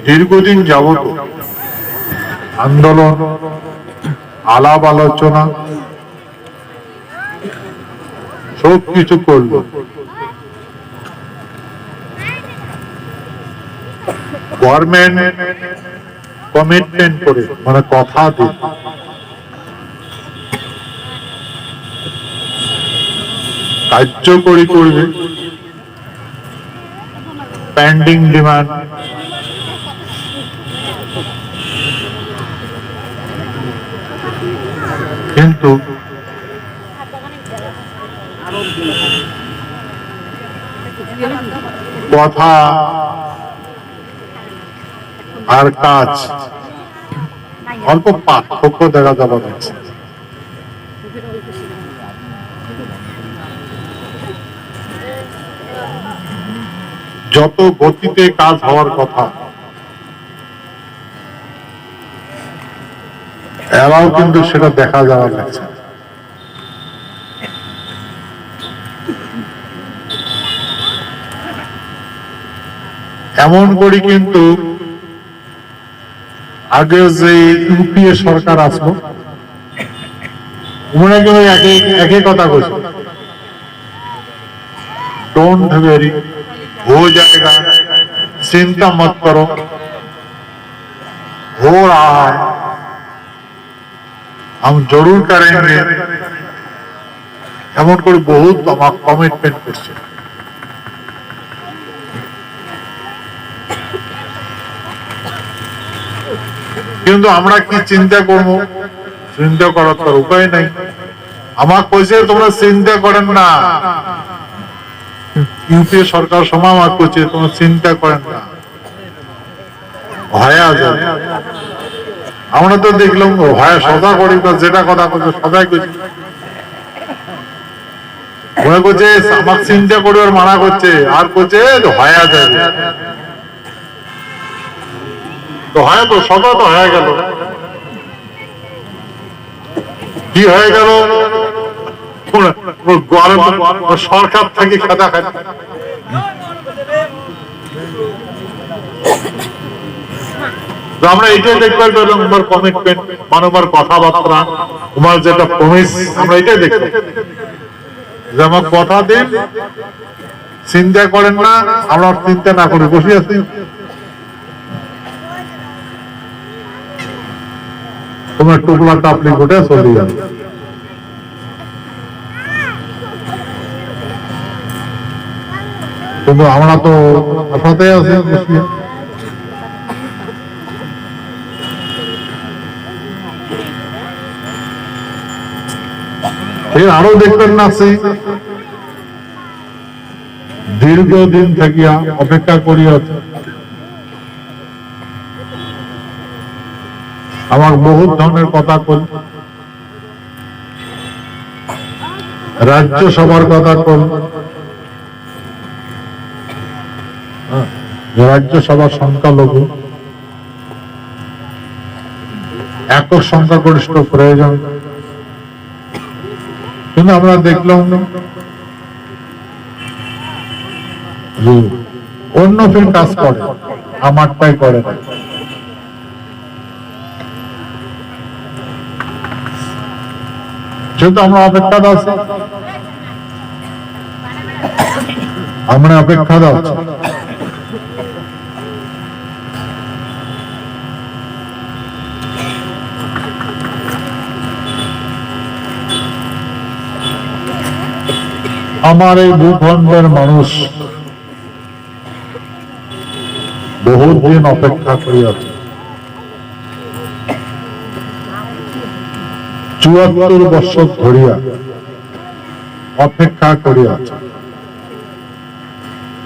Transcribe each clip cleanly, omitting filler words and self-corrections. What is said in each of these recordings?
দীর্ঘদিন যাবত আন্দোলন, আলাপ আলোচনা সব কিছু করল, গভর্নমেন্ট কমিটমেন্ট করে, মানে কথা দিয়ে কার্যকরী করবে পেন্ডিং ডিমান্ড। কিন্তু কথা আর কাজ অল্প পার্থক্য দেখা যাচ্ছে। যত গতিতে কাজ হওয়ার কথা এরাও কিন্তু সেটা দেখা যাওয়া যাচ্ছে। এমন করে কিন্তু আগে যে ইউপিএ সরকার আসলো উনারা কিন্তু একই কথা বলছে, डोंट वेरी, हो जाएगा, चिंता मत करो, हो रहा है, हम जरूर करेंगे, এমন করে বহুত কমিটমেন্ট করছে। কিন্তু আমরা কি চিন্তা করবো? চিন্তা করার তো উপায় নাই। আমার কইছে তোমরা চিন্তা করেন না, ইউপিএ সরকার সময় আমার কইছে তোমরা চিন্তা করেন না, ভয়া যাবে। আমরা তো দেখলাম ভয়া সদা করি, যেটা কথা কইছে সদাই কইছে। মনে করছে আমার চিন্তা করিবার মানা করছে, আর করছে ভয়া যাবে। তো হয় তো সদা তো হয়ে গেল। কি হয়ে গেল? সরকার থেকে খেদা খায়। আমরা এটাই দেখতে পেলাম, আমার কমিটমেন্ট, মানবার কথাবার্তা, তোমার যেটা প্রমিস, আমরা এটাই দেখতে যে আমার কথা দিন, চিন্তা করেন না, আমরা চিন্তা না করে বসে আছি। তোমার টুকলাটা আপনি ঘটে চলে যান। কিন্তু আমরা তো আশাতে আছি। আরো দেখবেন না, দীর্ঘদিন থেকে অপেক্ষা করিয়াছে। আমার বহুত ধরনের কথা কল, রাজ্যসভার কথা কল, রাজ্যসভার সংখ্যালঘু, একক সংখ্যাগরিষ্ঠ প্রয়োজন। কিন্তু আমরা দেখলাম অন্য ফির কাজ করে, আমারটাই করে না। যেহেতু আমরা অপেক্ষা আছি, আমরা অপেক্ষা আছি। আমার এই ভূখণ্ডের মানুষ বহুদিন অপেক্ষা করিয়াছে। ৭৪ বছর ধরিয়া অপেক্ষা করিয়াছে।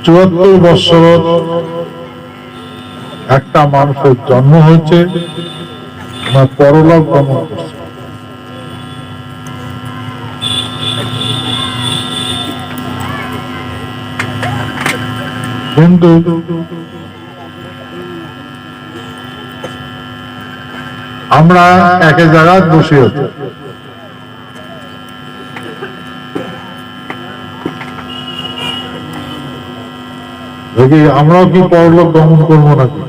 ৭৪ বছর একটা মানুষের জন্ম হয়েছে, পরলোক গমন করছে। কিন্তু আমরা এক জায়গায় বসে আছি। দেখি আমরাও কি পরলোক গমন করবো নাকি?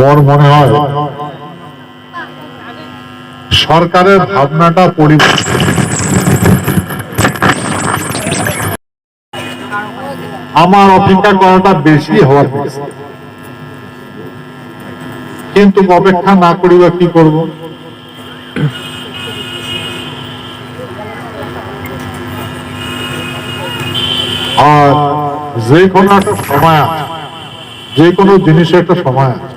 বড় মনে হয় সরকারের ভাবনাটা পরিবর্তন, আমার অপেক্ষা করাটা বেশি হওয়ার কথা, কিন্তু অপেক্ষা না করি বা কি করব? আর যে কোনো একটা সময় আছে, যে কোনো জিনিসের একটা সময় আছে,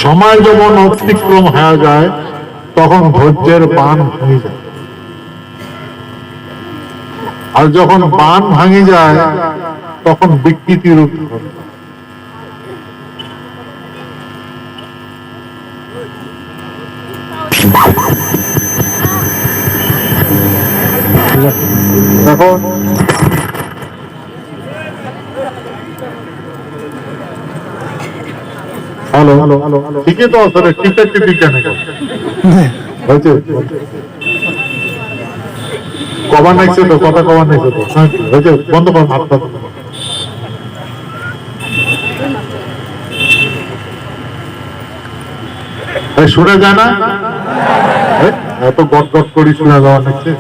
সময় যখন অতিক্রম হয়ে যায় তখন ধৈর্যের বান ভেঙে যায়, আর যখন বান ভাঙে যায় তখন বিকৃতি রূপ ধরে। এখন হ্যালো ঠিকই তো আসলে টিকেট কেন হয়েছে? কবার নাইছে তো, কথা কবার নাইছে তো, হয়েছে, বন্ধ কর হাতটা। শুনে যায় না? এত গট গট করি শুনে যাওয়া নাকছে।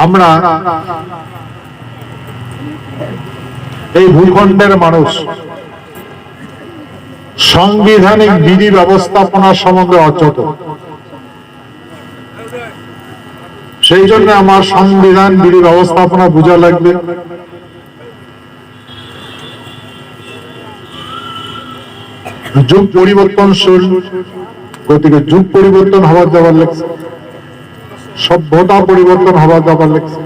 আমরা এই ভূখণ্ডের মানুষ সাংবিধানিক বিধি ব্যবস্থাপনার সম্বন্ধে অচেত, সেই জন্য আমার সংবিধান বিধি ব্যবস্থাপনা বোঝা লাগবে। যুগ পরিবর্তনশীল, গতিকে যুগ পরিবর্তন হওয়ার যাবার লাগছে, সভ্যতা পরিবর্তন হওয়ার যাবার লাগছে।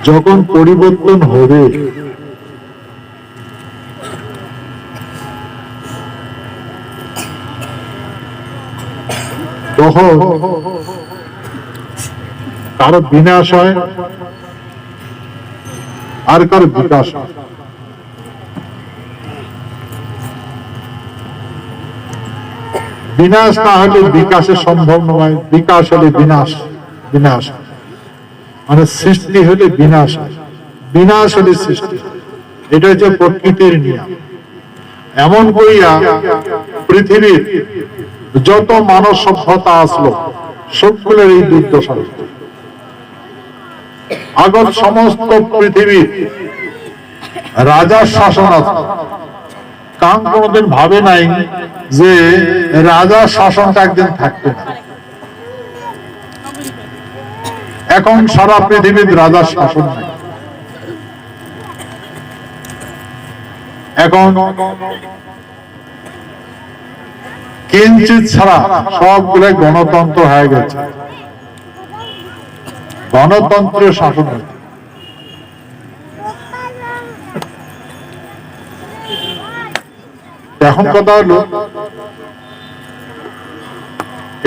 যখন পরিবর্তন হবে তখন কারো বিনাশ হয় আর কারো বিকাশ হয়। বিনাশ না হলে বিকাশের সম্ভব নয়, বিকাশ হলে বিনাশ, বিনাশ মানে সৃষ্টি হলে বিনাশ হয়, বিনাশ হলে সৃষ্টি। এটা হচ্ছে প্রকৃতির নিয়ম। এমন করিয়া পৃথিবীর যত মানব সভ্যতা আসলো সবগুলোর এই দুর্দশা। আগত সমস্ত পৃথিবীর রাজার শাসন আছে, কারণ কোনদিন ভাবে নাই যে রাজার শাসনটা একদিন থাকবে না। এখন সারা পৃথিবীর রাজার শাসন নাই, এখন কিঞ্চিত ছাড়া সবগুলো গণতন্ত্র হয়ে গেছে, গণতন্ত্রের শাসন হয়েছে। এখন কথা হলো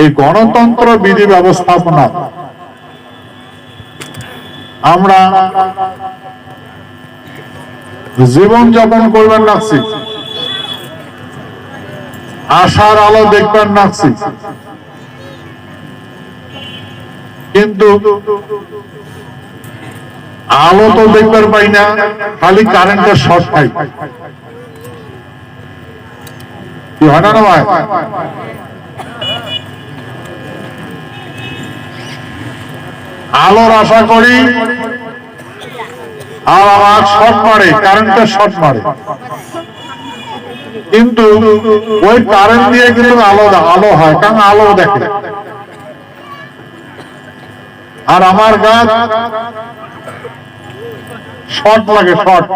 এই গণতন্ত্র বিধি ব্যবস্থাপনা আমরা জীবন যাপন করবেন লাগছি, আশার আলো দেখবেন লাগছি, কিন্তু আলো তো দেখবার পাই না, খালি কারেন্টের শর্ট পাই। কি হয় না ভাই? আলোর আশা করি আর আমার শর্ট মারে, কারেন্টের শর্ট মারে, কিন্তু ওই কারেন্ট দিয়ে কিন্তু আলো হয়, কারণ আলো দেখে। আর আমার গাছ শর্ট লাগে, শর্ট।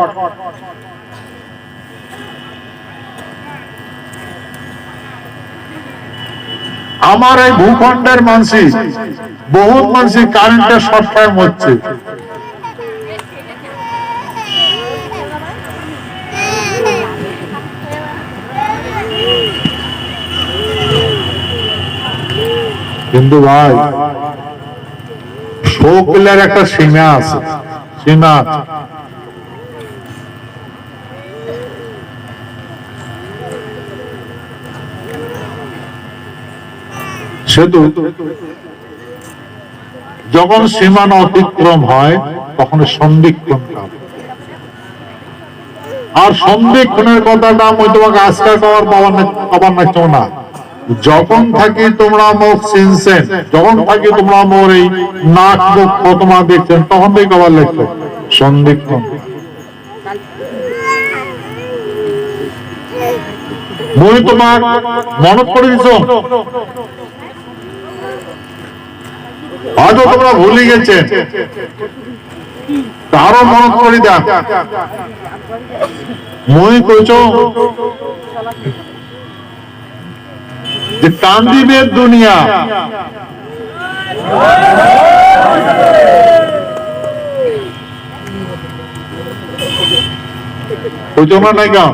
আমার এই ভূখণ্ডের মানসি বহুত মানসি কারেন্টের শর্ট টাইম হচ্ছে। কিন্তু ভাই শোকের একটা সীমা আছে, সীমা আছে। সেতু যখন সীমানা অতিক্রম হয় তখন সন্ধিক্ষণ কাল। আর সন্ধিক্ষণের কথাটা আমি তোমাকে আজকে পাবার নাচো না। যখন থাকি তোমরা মুখ চিনছেন, যখন থাকি তোমরা মোর এই নাক মুখ তোমার দেখছেন, তখন থেকে আবার লেখো সন্ধিক্ষণ। মই তোমার মনত করে দিছ, হয়তো তোমরা ভুলে গেছে, তারও মনত করে দেন। মই কইছ যে কান্দিবে দুনিয়া, কইছ না নাই গা?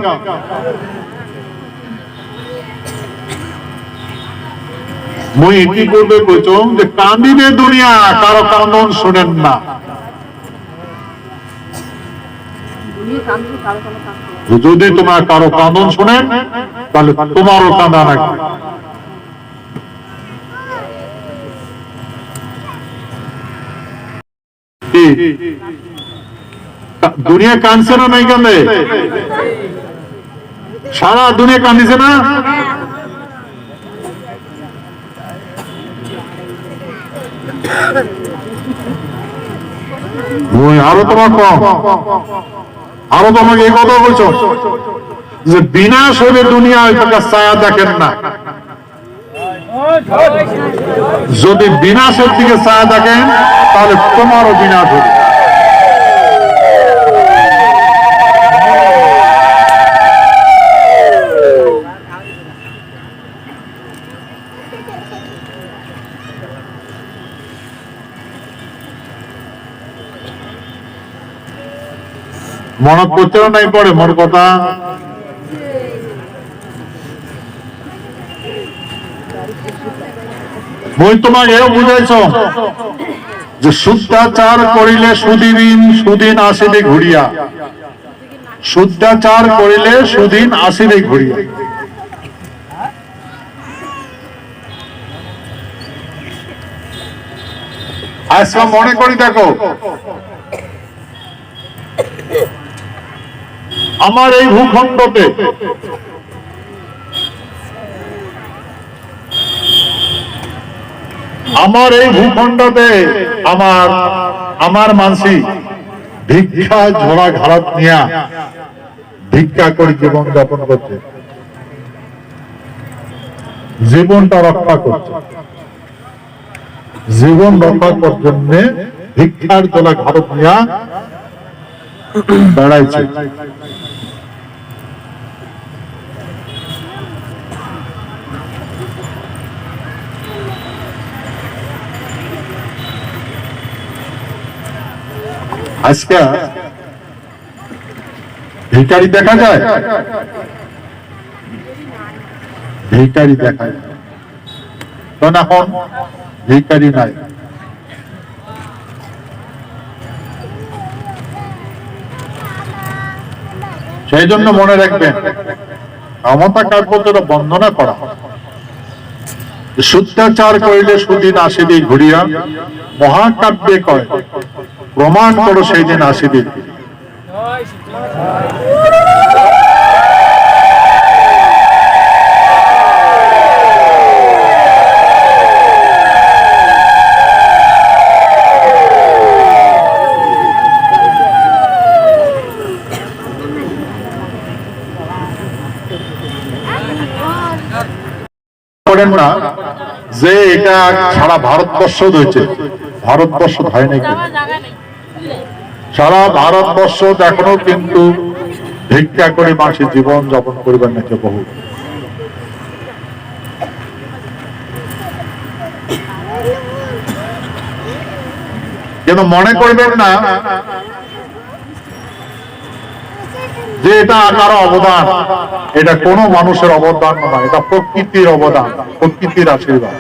মই এটি করবে কইছ যে কান্দিবে দুনিয়া, কারো কান্দন শোনেন না। যদি তোমার কারো কান্দন শোনেন তাহলে তোমারও কান্দা লাগবে। দুনিয়া কাঁদছে না নাই কান্দে? সারা দুনিয়া কান্দিছে না? আরো তোমার কম, আরো তোমাকে এই কথা বলছো যে বিনাশ হবে দুনিয়া, ওই প্রকার ছায়া দেখেন না। যদি বিনাশের দিকে ছায়া দেখেন তাহলে তোমারও বিনাশ হবে। মনত করতে নাই পড়ে মোর কথা। মই তোমাকে এও বুঝাইছ যে শুদ্ধাচার করিলে সুদিন সুদিন আসিবে ঘুরিয়া, শুদ্ধাচার করিলে সুদিন আসিবে ঘুরিয়া। আজকে মনে করি দেখো, আমার এই ভূখণ্ডতে আমার মানসি ভিক্ষা ঝোড়া ঘাড়ত নিয়া ভিক্ষা করে জীবন যাপন করছে, জীবনটা রক্ষা করছে। জীবন রক্ষা করার জন্য ভিক্ষার ঝোলা ঘাড়ত নিয়া বেড়াইছে। আজকে ভিখারি দেখা যায়, ভিখারি দেখা যায়, কারণ এখন ভিখারি নাই। সেই জন্য মনে রাখবেন, ক্ষমতা কার্যত বন্দনা করা, শুদ্ধাচার করিলে সুদিন আসিবে ঘুরিয়া, মহাকাব্যে কয় প্রমাণ করো সেই দিন আসিবে। না যে এটা সারা ভারতবর্ষ হয়েছে, ভারতবর্ষ হয় নাকি? সারা ভারতবর্ষ এখনো কিন্তু ভিক্ষা করে মানুষের জীবন যাপন করবার নাকি বহু। কিন্তু মনে করবেন না যে এটা কারো অবদান, এটা কোনো মানুষের অবদান নয়, এটা প্রকৃতির অবদান, প্রকৃতির আশীর্বাদ।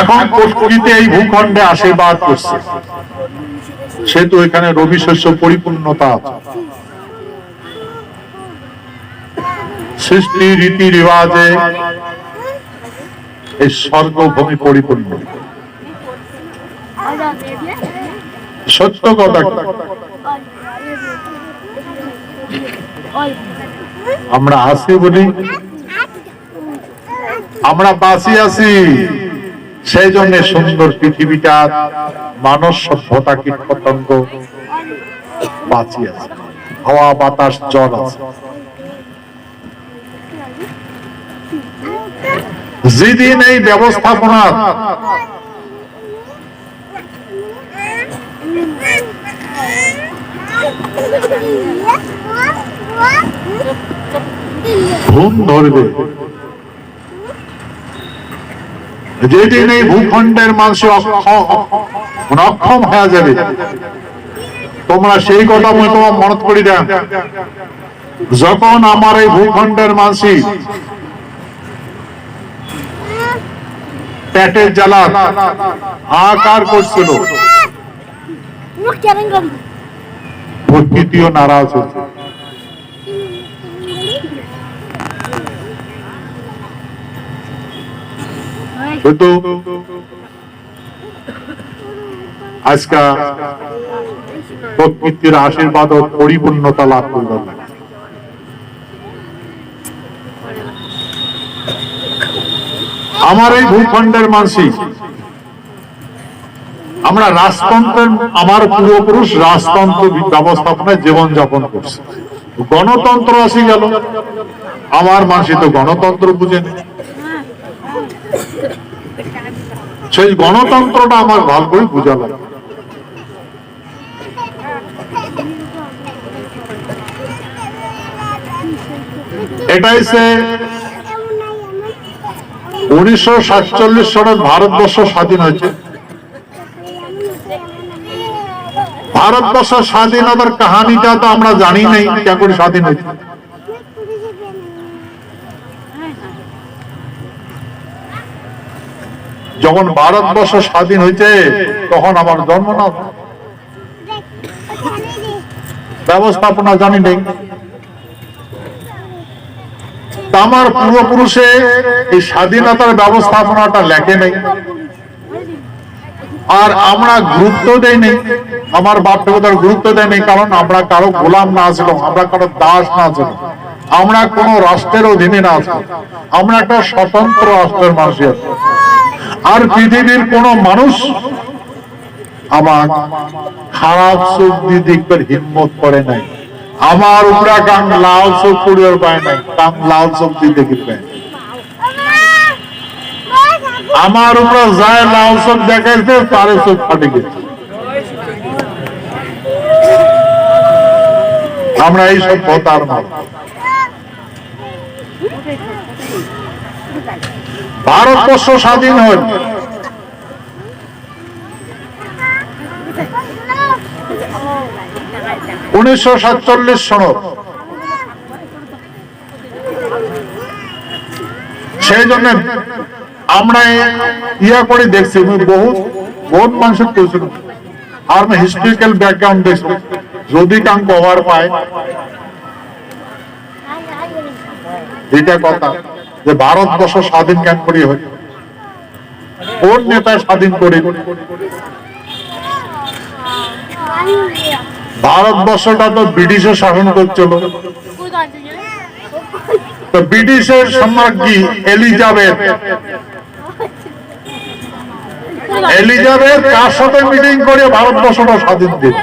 এখন প্রকৃতি এই ভূখণ্ডে আশীর্বাদ করছে, সেহেতু এখানে রবি শস্য পরিপূর্ণতা আছে। সৃষ্টি রীতি রিবাজে এই স্বর্গভূমি পরিপূর্ণ। সত্য কথা, আমরা আছি বলি, আমরা বাঁচি আছি, সেই জন্য সুন্দর পৃথিবীটা, মানব সভ্যতা, কীট পতঙ্গ বাঁচি আছে, হাওয়া বাতাস জল আছে। যেদিন এই ব্যবস্থাপনা ঘুম ধরবে, যেদিন এই ভূখণ্ডের মানুষ অক্ষম হয়ে যাবে, তোমরা সেই কথা আমি তোমার মনে করি দেন, যখন আমার এই ভূখণ্ডের মানুষ পেটের জ্বালা আকার করছিল, প্রকৃতিও নারাজ হয়েছে। কিন্তু আজকে প্রকৃতির আশীর্বাদ ও পরিপূর্ণতা লাভ করবে। আমার এই ভূখণ্ডের মানসি, আমরা রাজতন্ত্রের, আমার পূর্বপুরুষ রাজতন্ত্র ব্যবস্থাপনায় জীবন যাপন করছে, গণতন্ত্র আসি গেল, আমার মানসি তো গণতন্ত্র বুঝেনি। সেই গণতন্ত্রটা আমার ভালো করে বোঝা লাগে। এটাই সে 1947 সালে ভারতবর্ষ স্বাধীন হয়েছে। ভারতবর্ষ স্বাধীনতার কাহিনীটা তো আমরা জানি নাই, কেন করে স্বাধীন হয়েছে। যখন ভারতবর্ষ স্বাধীন হয়েছে তখন আমার জন্ম না, ব্যবস্থাপনা জানি নেই। আমার পূর্বপুরুষে এই স্বাধীনতার ব্যবস্থাপনাটা লেখে নেই, আর আমরা গুরুত্ব দেই নেই, আমার বাপ ঠাকুরদার গুরুত্ব দেয় নেই, কারণ আমরা কারো গোলাম না ছিলাম, আমরা কারো দাস না ছিলাম, আমরা কোন রাষ্ট্রের অধীনে না ছিলাম, আমরা একটা স্বতন্ত্র রাষ্ট্রের মানুষ। আর পৃথিবীর কোন মানুষ আমার খারাপ চোখ দিয়ে দেখবার হিম্মত করে নাই, আমার উপরা কাং লাল চোখ পড়িবার পায় নাই, কাং লাল চোখ দিয়ে দেখবে, আমার উপরে যায় লাল চোখ দেখাইছে, তারে চোখ ফাটে গেছে। আমরা এই সভ্যতার মানুষ। ভারতবর্ষ স্বাধীন হল 1947 সন। সেই জন্য আমরা ইয়া করে দেখছি, বহুত মানুষের প্রচুর, আর আমি হিস্ট্রিক্যাল ব্যাকগ্রাউন্ড দেখছি, যদি কাং কভার পায় এটা কথা যে ভারতবর্ষ স্বাধীন কেন করি হয়, কোন নেতা স্বাধীন করে। ভারতবর্ষটা তো ব্রিটিশের শাসন করছিল, তো ব্রিটিশের সম্রাজ্ঞী এলিজাবেথ কার সাথে মিটিং করে ভারতবর্ষটা স্বাধীন দিল?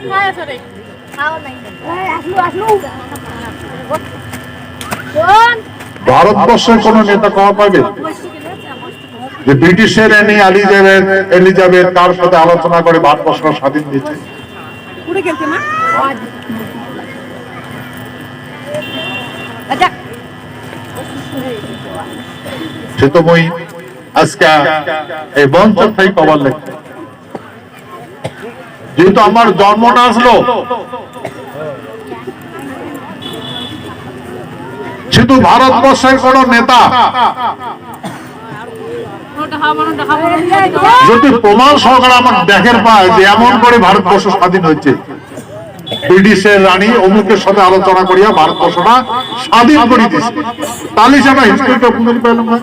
ভারতবর্ষের কোন নেতা কওয়া পাবে যে ব্রিটিশের এলিজাবেথ কার সাথে আলোচনা করে ভারতবর্ষ স্বাধীন দিচ্ছে? সে তো মই আজকে এই মঞ্চ থেকে কবার লেখছে, যেহেতু আমার জন্ম না আসলো, শুধু ভারতবর্ষের কোন নেতা যদি প্রমাণ সহকারে আমার দেখের পায় যে এমন করে ভারতবর্ষ স্বাধীন হয়েছে, ব্রিটিশের রানী অমুকের সাথে আলোচনা করিয়া ভারতবর্ষটা স্বাধীন করে দিয়েছে, তাহলে সে আমরা হিস্ট্রিটা বুঝতে পেলাম না।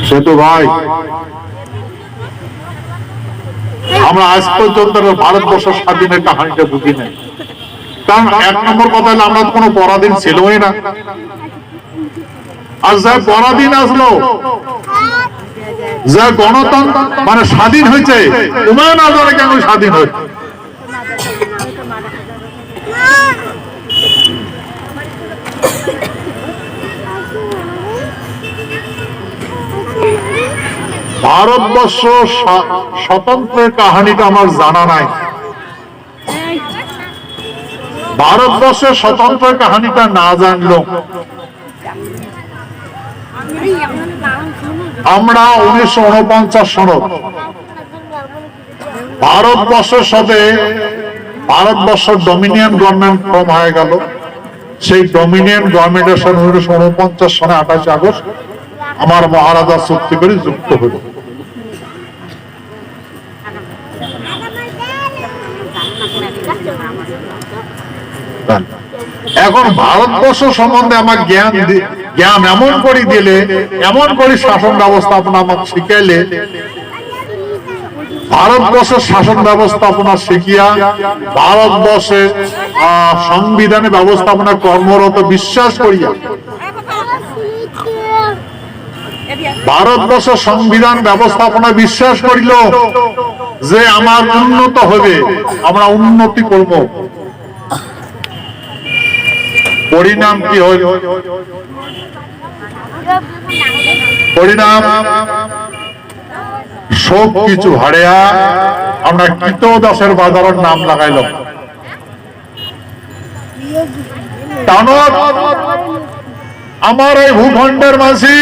সেতু ভাই, আমরা আজ পর্যন্ত ভারতবর্ষ স্বাধীনের কাহানিটা বুঝি নাই। কারণ এক নম্বর কথা হলো আমরা কোনো পরাধীন ছিলই না। আর যা পরাধীন আসলো, যা গণতন্ত্র মানে স্বাধীন হয়েছে, হুমায়ুন আজারে কেন স্বাধীন হয়েছে? ভারতবর্ষ স্বতন্ত্রের কাহানিটা আমার জানা নাই। ভারতবর্ষের স্বতন্ত্রের কাহানিটা না জানলো আমরা 1949 সনত ভারতবর্ষের সাথে ভারতবর্ষের ডমিনিয়ন গভর্নমেন্ট ফর্ম হয়ে গেল। সেই ডমিনিয়ন গভর্নমেন্টের সাথে 1949 সনে 28 আগস্ট আমার মহারাজা চুক্তি করে যুক্ত হল। এখন ভারতবর্ষ সম্বন্ধে আমার জ্ঞান এমন করে দিলে, এমন করে শাসন ব্যবস্থাপনা আমাকে শিখাইলে, ভারতবর্ষের শাসন ব্যবস্থাপনা শিখিয়া ভারতবর্ষের সংবিধানে ব্যবস্থাপনা কর্মরত বিশ্বাস করিয়া ভারতবর্ষের সংবিধান ব্যবস্থাপনা বিশ্বাস করিল যে আমার উন্নত হবে, আমরা উন্নতি করব। পরিণাম কি হইল? পরিণাম সব কিছু হারিয়া আমরা কৃতদাসের বাজারের নাম লাগাইলাম। আমার এই ভূখণ্ডের মাঝি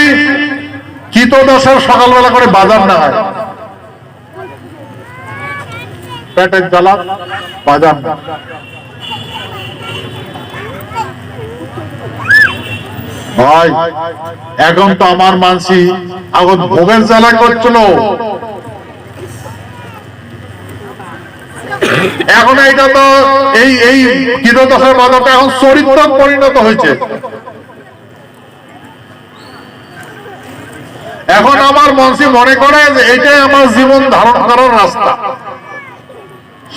কৃতদাসের সকালবেলা করে বাজার নাগায়, পেটের জ্বালা বাজার না। ভাই এখন তো আমার মানসি এখন ভোগের জ্বালা করছিল, এখন এইটা তো এই কৃতদাসের বাজারটা এখন চরিত্র পরিণত হয়েছে। এখন আমার মনসি মনে করে যে এটাই আমার জীবন ধারণ করার রাস্তা।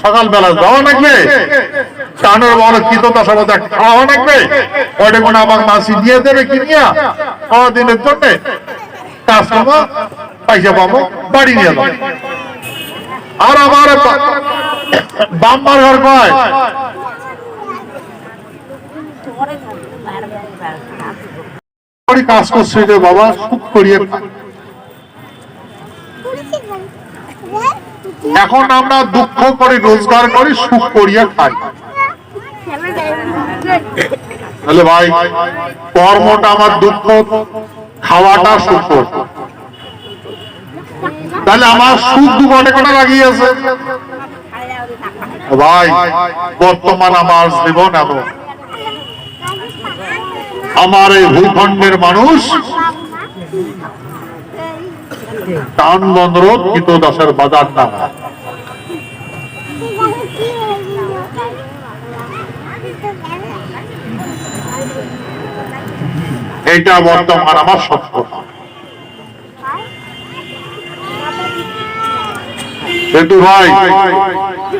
সকালবেলা যাওয়া লাগবে, টানের বড় কৃতদাসের বাজার খাওয়া লাগবে, ওটা কোনো আমার মাসি দিয়ে দেবে কিনিয়া খাওয়া দিনের জন্য, কাজ করবো, পয়সা পাবো, বাড়ি নিয়ে যাবো। আর আমার বাম্মার ঘর কয় কাজ করছে যে বাবা সুখ করিয়ে। এখন আমরা দুঃখ করে রোজগার করি, সুখ করিয়া খাই। তাহলে ভাই কর্মটা আমার দুঃখ, খাওয়াটা সুখ। তাহলে আমার সুখ দুঃখটা কেন লাগিয়েছে? ভাই বর্তমান আমার জীবন এমন, আমার এই ভূখণ্ডের মানুষ টান বন্দর কৃতদাসের বাজার না। এটা বর্তমান আমার সত্য। কিন্তু ভাই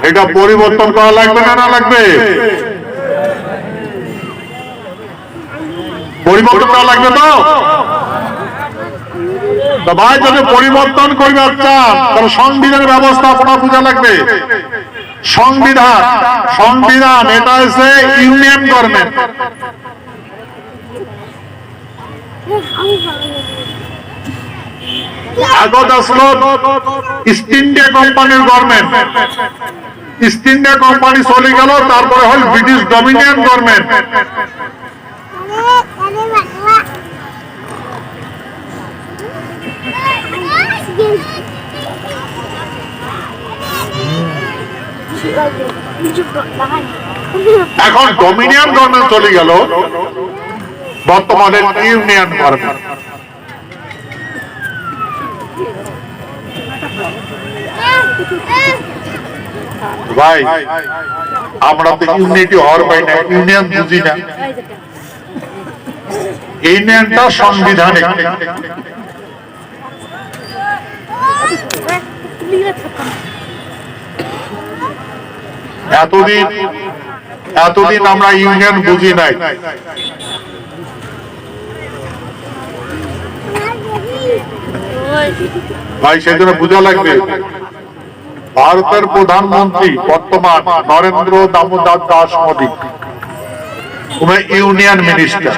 এটা পরিবর্তন করা লাগবে না, না লাগবে? পরিবর্তন করা লাগবে তো ভাই। যদি পরিবর্তন করবে চান তাহলে সংবিধানের ব্যবস্থাপনা বোঝা লাগবে। সংবিধান এটা হচ্ছে ইউনিয়ন গভর্নমেন্ট। আগত আসলো ইস্ট ইন্ডিয়া কোম্পানির গভর্নমেন্ট, ইস্ট ইন্ডিয়া কোম্পানি চলে গেল, তারপরে হল ব্রিটিশ ডমিনিয়ন গভর্নমেন্ট। এখন ডোমিনিয়ন গভর্নমেন্ট চলে গেল, বর্তমানে ইউনিয়ন গভর্নমেন্ট। ভাই আমরা তো ইউনিটি হওয়ার পাই না, ইউনিয়ন বুঝি না। ইউনিয়নটা সাংবিধানিক। এতদিন আমরা ইউনিয়ন বুঝি নাই। ভাই সেজন্য বোঝা লাগবে, ভারতের প্রধানমন্ত্রী বর্তমান নরেন্দ্র দামোদর দাস মোদী, উনি ইউনিয়ন মিনিস্টার।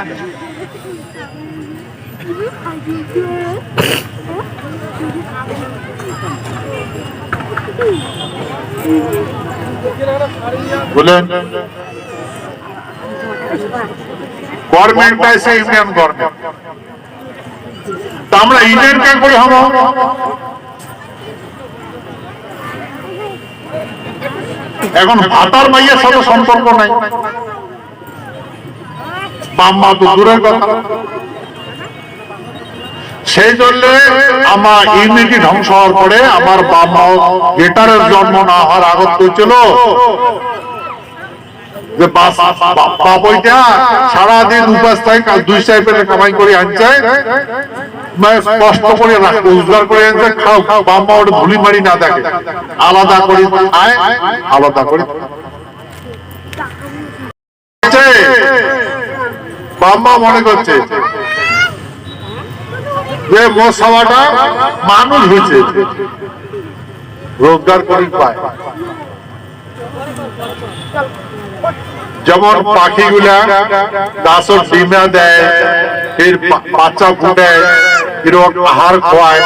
বলেন গভর্নমেন্টটা এসে ইউনিয়ন গভর্নমেন্ট, তা আমরা ইউনিয়ন কেন করে হব? এখন ভাতার মাইয়ের সাথে সম্পর্ক নাই, বাম্মা তো দূরের কথা। সেই জন্য আমার ইউনিটি ধ্বংস হওয়ার পরে আমার বাবা গেটারের জন্ম না হওয়ার আগত হয়েছিল যে বাবইটা সারাদিন উপাস থাকে, 2 টাইপের কামাই করে আনছে, কষ্ট করে রোজগার করে আনছে, খাও খাও, বাবা ওটা ধুলি মারি না দেখে, আলাদা করে খায়, আলাদা করে বাবা মনে করছে যে মশাওয়াটা মানুষ হয়েছে, রোজগার করে পায়। যেমন পাখিগুলা গাছের ডিমা দেয়, এর বাচ্চা ফুটে, এরকম আহার খাওয়ায়।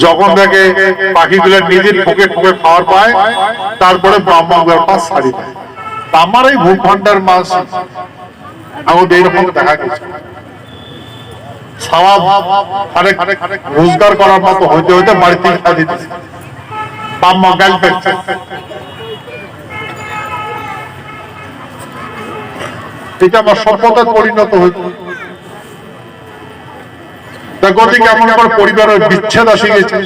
যখন দেখে পাখিগুলা নিজের ঠোকে ঠোকে খাওয়ার পায়, তারপরে ব্রাহ্মণের পাশ ছাড়ি দেয়। আমার এই ভূখণ্ডের মাছ আমাদের এইরকম দেখা গেছে। রোজগার করার মতো হইতে হইতে বাড়িতে খা দিতেছে, বাম্মা গাল পেয়েছে। এটা আমার সভ্যতার পরিণত হইত। গতিকে এমন করে পরিবারের বিচ্ছেদ আসে গেছে।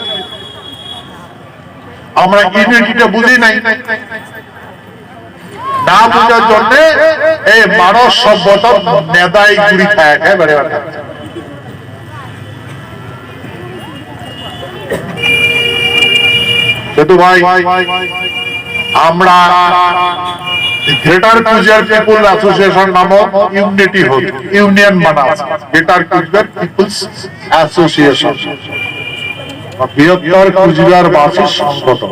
আমরা ইউনিটিটা বুঝি নাই, না বুঝার জন্য এই মানব সভ্যতা মেদাই গুড়ি খায় বেড়ে বেড়ে। সেতু ভাই আমরা গ্রেটার কুচবিহার পিপুল অ্যাসোসিয়েশন নামক ইউনিটি হল, ইউনিয়ন বানা আছে, গ্রেটার কুচবিহার পিপুলস অ্যাসোসিয়েশন, বৃহত্তর কুচবিহার বাসী সংগঠন।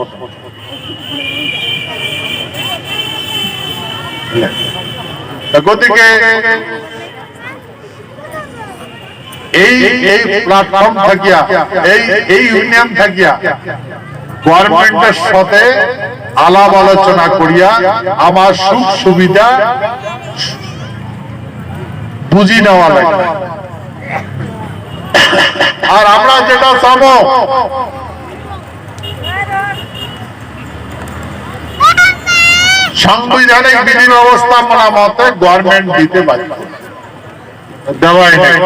গতিকে এই প্ল্যাটফর্ম থাকিয়া, এই ইউনিয়ন থাকিয়া গভর্নমেন্টের সাথে আলাপ আলোচনা করিয়া আমার সুখ সুবিধা বুঝি নেওয়া লাগে। আর আমরা যেটা চাবো, সাংবিধানিক বিধি ব্যবস্থা মানা মতে গভর্নমেন্ট দিতে পারে, দেওয়াই নেই।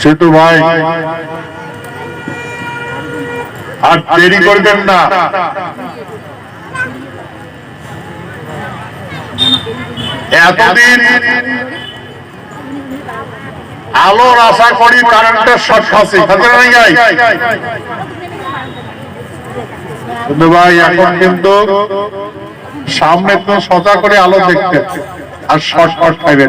সেতু ভাই আর দেরি করবেন না, এতদিন আলোর আশা করি কারেন্টের শর্ট আছে, কিন্তু ভাই এখন কিন্তু সামনে তো সজা করে আলো দেখতে, আর শর্ট শর্ট খাইবে।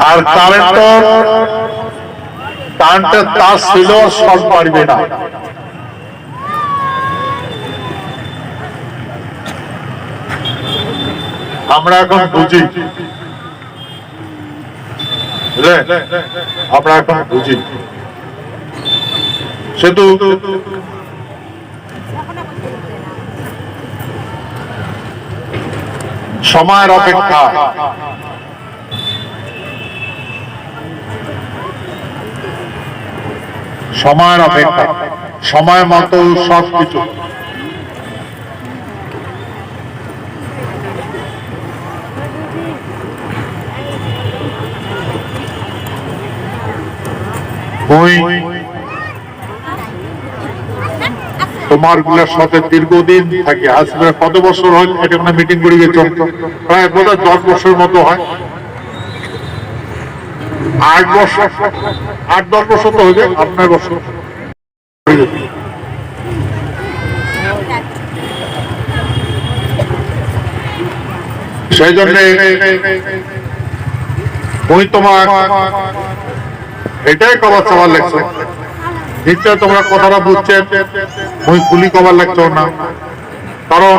আর কারেন্টের তার ছিল, শর্ট পারবে না। আমরা এখন বুঝি, আমরা এখন বুঝি সেতু সময়ের অপেক্ষা, সময়ের অপেক্ষা, সময় মতো সবকিছু। তোমার গুলার সাথে দীর্ঘদিন থাকি, আজকে কত বছর হয় এটা মানে মিটিং করে গেছ, প্রায় বোধ হয় 10 বছর মতো হয়, 8 বছর, 8-10 বছর তো হয়ে 8-9 বছর। সেই জন্য ওই তোমার এটাই কবার চাওয়ার লাগছে, নিশ্চয় তোমরা কথাটা বুঝছেন, ওই গুলি কবার লাগছে না, কারণ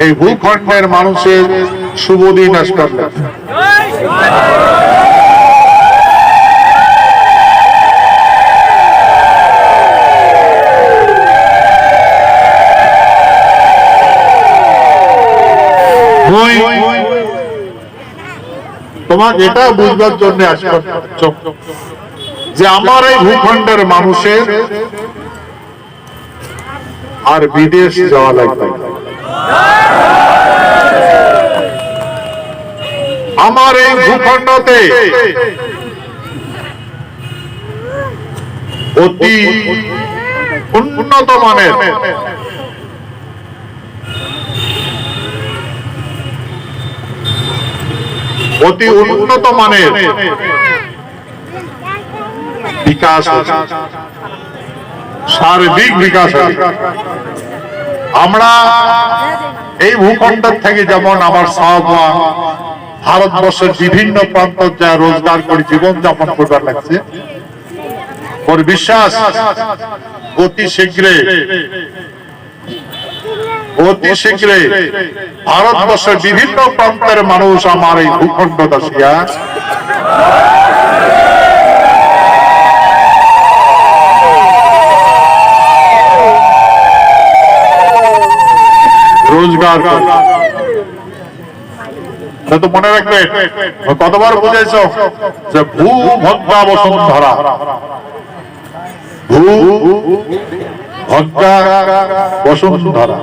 এই ভূখণ্ডের মানুষের শুভ দিন আসতে তোমাকে এটা বুঝবার জন্য আসবে যে আমার এই ভূখণ্ডের মানুষের আর বিদেশ যাওয়া লাগবে, আমার এই ভূখণ্ডতে অতি উন্নত মানের বিকাশ হচ্ছে, সার্বিক বিকাশ হচ্ছে। আমরা এই ভূখণ্ড থেকে যেমন আমার সাহবা ভারতবর্ষের বিভিন্ন প্রান্ত যা রোজগার করে জীবন যাপন করবার লাগছে, ওর বিশ্বাস অতি শীঘ্রে ভারতবর্ষের বিভিন্ন প্রান্তের মানুষ আমার এই ভূখণ্ড দাসিয়া রোজগার তো মনে রাখবে, কতবার বুঝাইছ যে ভূভদ্রা বসুন্ধরা, ভদ্রা বসুন্ধরা,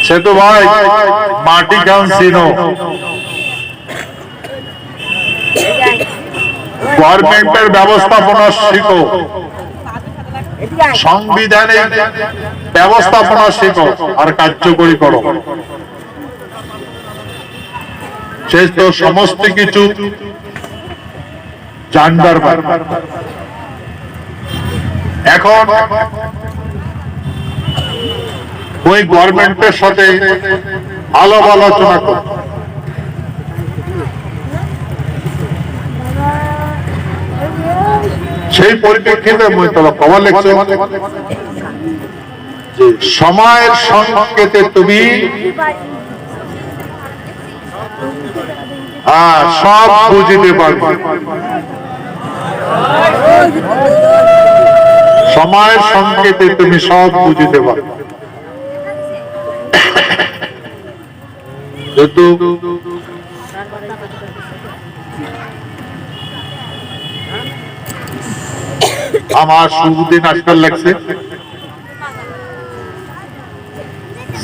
সে তো ভাই মাটি খান চিনো, গভর্নমেন্টের ব্যবস্থাপনা শিখো, সংবিধানের ব্যবস্থাপনা শিখো আর কার্যকরী করো, সে তো সমস্ত কিছু জানবার। এখন ওই গভর্নমেন্টের সাথে আলাপ আলোচনা কর, সেই পরিপ্রেক্ষিতে খবর লিখছো যে সময়ের সংকেতে তুমি সব বুঝিতে পারবে, সময়ের সংকেতে তুমি সব বুঝিতে পারবে। যেহেতু আমার শুভদিন আসতে লাগছে,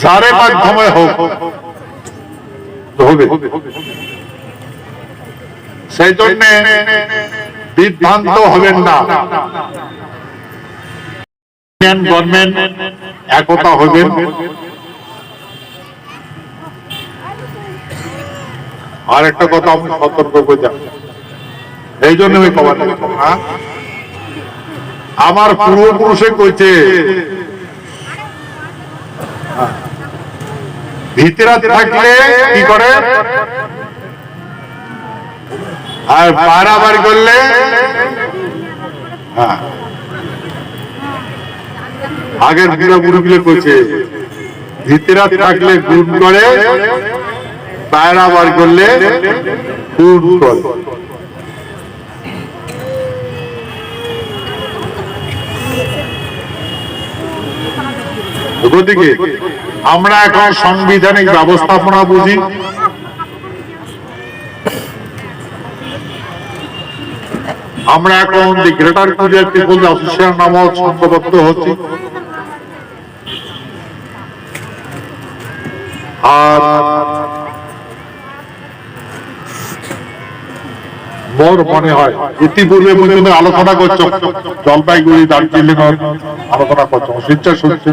যারে মাধ্যমে হোক হবে, সেই জন্য বিভ্রান্ত হবেন না, গভর্নমেন্ট একতা হবেন। আর একটা কথা আমি সতর্ক করে যাব, এই জন্য আমি খবর আমার পূর্বপুরুষে কইছে ভিতরা থাকলে কি করে আর বাড়াবাড়ি করলে আগের বুড়া বুড়িগুলো কইছে ভিতরা থাকলে গুণ করে, বাড়াবাড়ি করলে গুণ করে। গতিকে আমরা এখন সাংবিধানিক ব্যবস্থাপনা বুঝি, আমরা এখন দি গ্রেটার কুরিয়ার পিপল অ্যাসোসিয়েশন নামক সংঘবদ্ধ হচ্ছি। আর মোর মনে হয় ইতিপূর্বে পর্যন্ত আলোচনা করছো জলপাইগুড়ি দার্জিলিং আলোচনা করছো শিক্ষা শুনছে,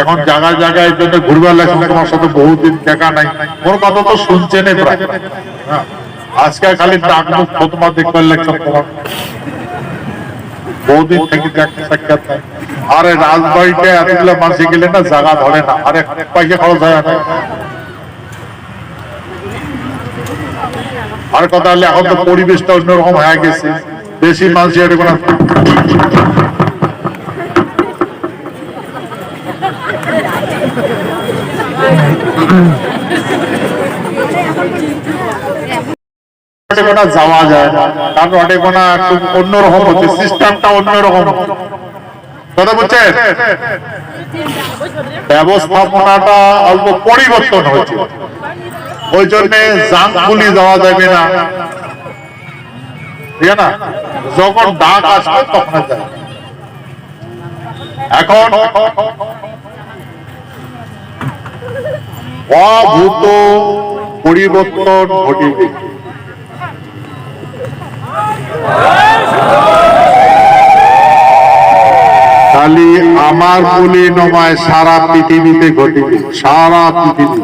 এখন জায়গায় জায়গায় জন্য ঘুরবার লাগছে, তোমার সাথে বহুদিন দেখা নাই, মোর কথা তো শুনছেন প্রায়। আজকে খালি ডাক মুখ তোমার দেখবার লাগছে, তোমার বহুদিন থেকে দেখতে সাক্ষাৎ নাই। আরে রাজবাড়িতে এতগুলো মাসে গেলে না জায়গা ধরে না, আরে পয়সা খরচ হয় না। আর কথা হলে এখন তো পরিবেশটা অন্যরকম হয়ে গেছে, বেশি মানুষ কোনো যাওয়া যায় না, কারণ ওটা কোনো অন্যরকম হচ্ছে, সিস্টেমটা অন্যরকম। কথা বলছেন, ব্যবস্থাপনাটা অল্প পরিবর্তন হয়েছে, ওই জন্য জাঙ্গুলি যাওয়া যাবে না, ঠিক না? যখন ডাক আসবে তখন যায়। এখন অভূত পরিবর্তন ঘটিবে। খালি আমার বলে নয়, সারা পৃথিবীতে ঘটিবে, সারা পৃথিবী,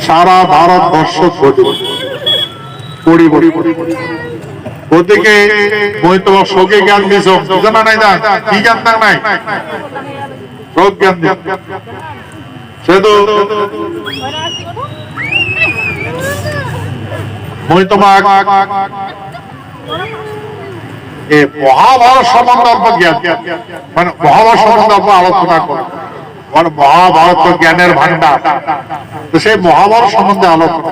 সারা ভারতবর্ষ ঘটিবে পরিবর্তন। ওদিকে মই তোমার শোকে জ্ঞান দিছ না নাই, না কি জ্ঞান থাক নাই, শোক জ্ঞান দিস সে তো মই তোমার মহাভারত সম্বন্ধে অল্প জ্ঞান, মানে মহাভারত সম্বন্ধে অল্প আলোচনা করে, মানে মহাভারত জ্ঞানের ভান্ডার, তো সেই মহাভারত সম্বন্ধে আলোচনা।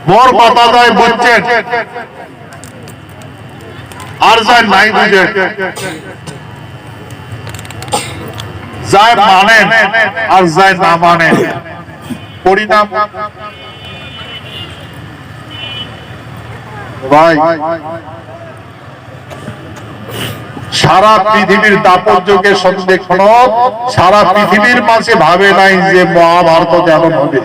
মোর কথা যায় বুঝছেন, আর যায় নাই বুঝে, যায় মানেন আর যায় না মানেন, পরিণাম ভাই সারা পৃথিবীর দাপত্যকে সন্দেহ, সারা পৃথিবীর মাঝে ভাবে নাই যে মহাভারত যেমন হবে।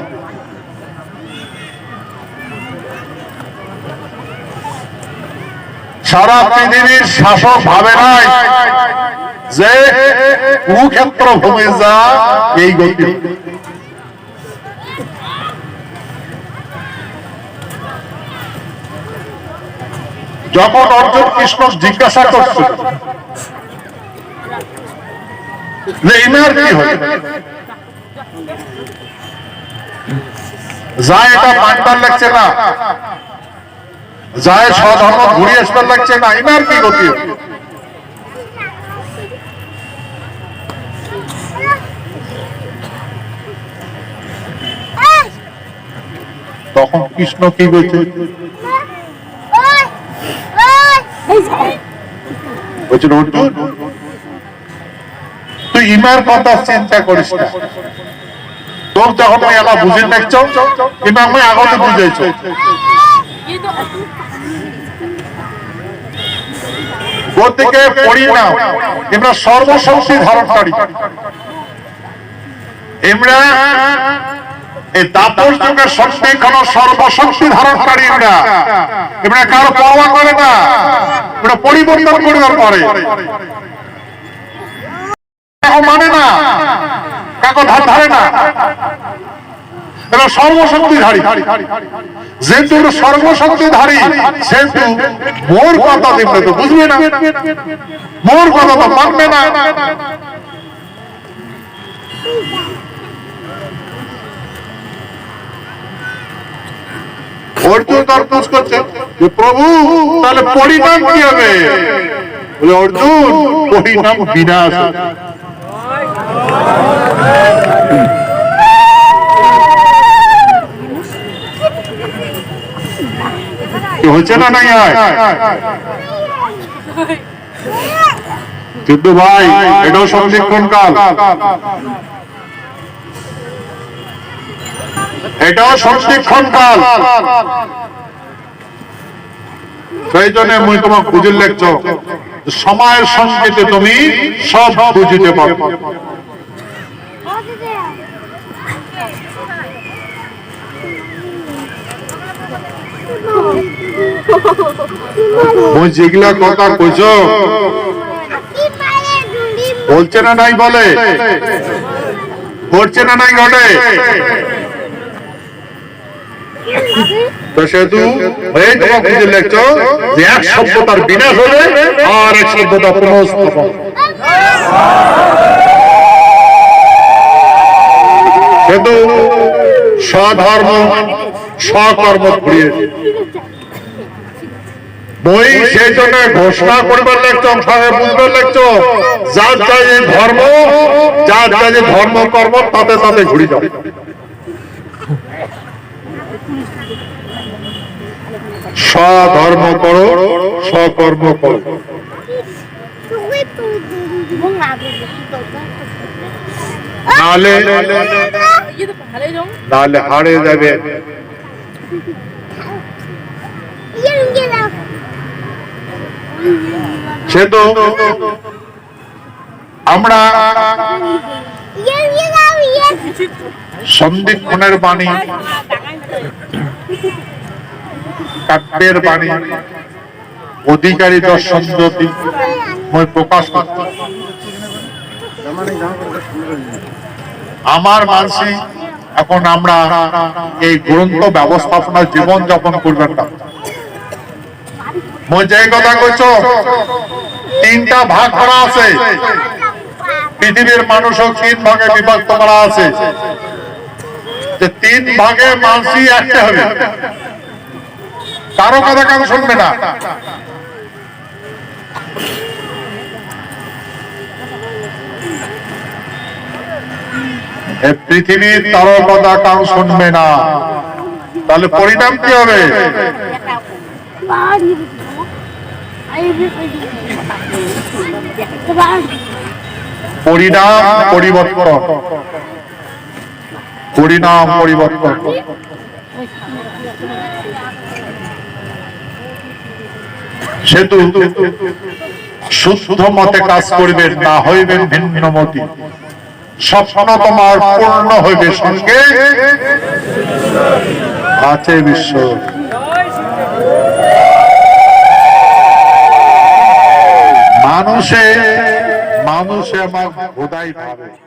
সারা পৃথিবীর শাসক ভাবে নাই যে কুরুক্ষেত্র ভূমি যা এই গতি। যখন অর্জুন কৃষ্ণ জিজ্ঞাসা করছে যে ইনার কি হয়, যা এটা মানবার লাগছে না, যায় স্বধর্ম ঘুরিয়ে আসবার লাগছে না, ইনার কি গতি? তখন কৃষ্ণ কি বলছে, বলছেন অর্জুন তুই ইমার কথা চিন্তা করিস না, তোর যখন এলা বুঝে দেখছ ইমাম আগতে বুঝেছ, গতিকে পরিণাম আমরা সর্বশক্তি ধারণকারী, আমরা এই দাপর যুগের শক্তি কোন সর্বশক্তি ধারণকারী, আমরা কারো পরোয়া করে না, আমরা পরিবর্তন করিবার পরে মানে না, কাকো ধার ধারে না, এরা সর্বশক্তিধারী, যেহেতু সর্বশক্তিধারী সেহেতু মোর কথা দেখবে তো বুঝবে না, মোর কথা তো মানবে না। অর্জুন তার খোঁজ করছে যে প্রভু তাহলে পরিণাম কি হবে? বলে অর্জুন পরিণাম বিনাশ। হচ্ছে না নাই? কিন্তু ভাই এটাও সন্ধিক্ষণ কাল, এটাও সন্ধিক্ষণ কাল। সেই জন্য মুই তোমার বুঝে লেখছ, সময়ের সঙ্গীতে তুমি সব বুঝিতে পারবে। মুই যেগুলা কথা কইছ বলছে না নাই, বলে করছে না নাই ঘটে, তো সেহেতু এই তোমার বুঝে লেখছ যে এক সভ্যতার বিনাশ হবে আর এক সভ্যতা পুনঃস্থাপন। সেহেতু স্বধর্ম স্বকর্ম ঘুরিয়ে বই সেই জন্য ঘোষণা করবার লাগছ, বুঝবার লাগছ, যার যা যে ধর্ম, যার যা যে ধর্ম কর্ম তাতে তাতে ঘুরি যাও। স্বধর্ম করো, স্বকর্ম করো, নাহলে হারে যাবে। সে তো আমরা সন্ধিক্ষণের বাণী, কাব্যের বাণী, অধিকারী দর্শন জ্যোতি প্রকাশ করতে আমার মানসি। এখন আমরা এই গ্রন্থ ব্যবস্থাপনার জীবন যাপন করবেন না। মই যে কথা কইছ, তিনটা ভাগ করা আছে, পৃথিবীর মানুষও তিন ভাগে বিভক্ত করা আছে, যে তিন ভাগে মানসি একটা হবে, কারো কথা কারো শুনবে না। পৃথিবীর কারো কথা কারো শুনবে না, তাহলে পরিণাম কি হবে? পরিণাম পরিবর্তন, পরিণাম পরিবর্তন। সেতু শুদ্ধ মতে কাজ করবেন, না হইবেন ভিন্ন মতি। স্বপ্ন তোমার পূর্ণ হইবে, সঙ্গে আছে বিশ্ব। মানুষে আমার খোদাই ভাবে।